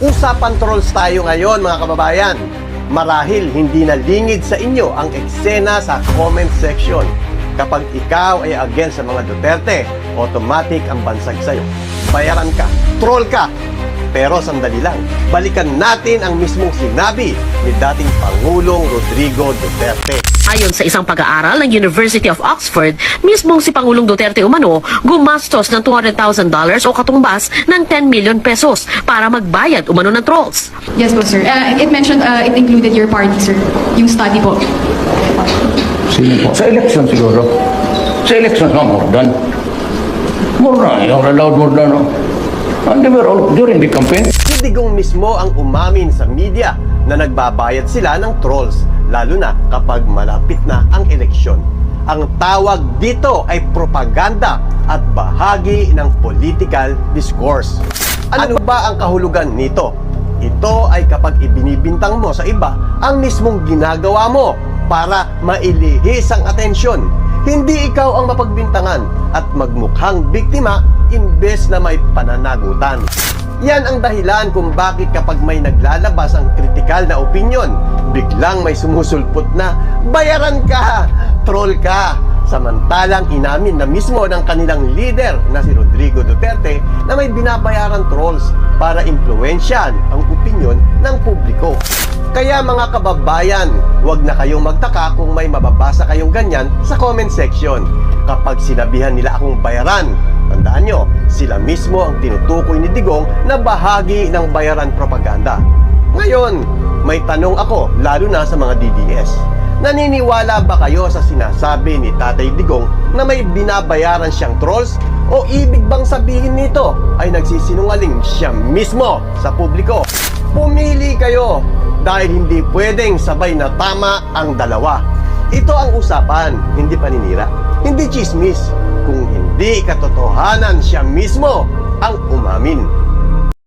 Usapan trolls tayo ngayon mga kababayan. Marahil hindi nalingid sa inyo ang eksena sa comment section. Kapag ikaw ay against sa mga Duterte, automatic ang bansag sa'yo. Bayaran ka, troll ka. Pero sandali lang, balikan natin ang mismong sinabi ni dating Pangulong Rodrigo Duterte. Ayon sa isang pag-aaral ng University of Oxford, mismong si Pangulong Duterte umano gumastos ng $200,000 o katumbas ng 10 million pesos para magbayad umano ng trolls. Yes po, sir. It mentioned, it included your party, sir. Yung study po. Sino po? Sa election siguro. Sa election, no, more than. More na, you're allowed more than, no? And they were all during the campaign. Si Digong mismo ang umamin sa media na nagbabayad sila ng trolls, lalo na kapag malapit na ang eleksyon. Ang tawag dito ay propaganda at bahagi ng political discourse. Ano ba ang kahulugan nito? Ito ay kapag ibinibintang mo sa iba ang mismong ginagawa mo para mailihis ang atensyon. Hindi ikaw ang mapagbintangan at magmukhang biktima imbes na may pananagutan. Yan ang dahilan kung bakit kapag may naglalabas ang kritikal na opinyon, biglang may sumusulpot na, bayaran ka, troll ka. Samantalang inamin na mismo ng kanilang leader na si Rodrigo Duterte na may binabayaran trolls para impluwensyahan ang opinyon ng publiko. Kaya mga kababayan, huwag na kayong magtaka kung may mababasa kayong ganyan sa comment section. Kapag sinabihan nila akong bayaran, tandaan nyo, sila mismo ang tinutukoy ni Digong na bahagi ng bayaran propaganda. Ngayon, may tanong ako, lalo na sa mga DDS. Naniniwala ba kayo sa sinasabi ni Tatay Digong na may binabayaran siyang trolls? O ibig bang sabihin nito ay nagsisinungaling siya mismo sa publiko? Pumili kayo dahil hindi pwedeng sabay na tama ang dalawa. Ito ang usapan, hindi paninira, hindi chismis. Kung hindi katotohanan, siya mismo ang umamin.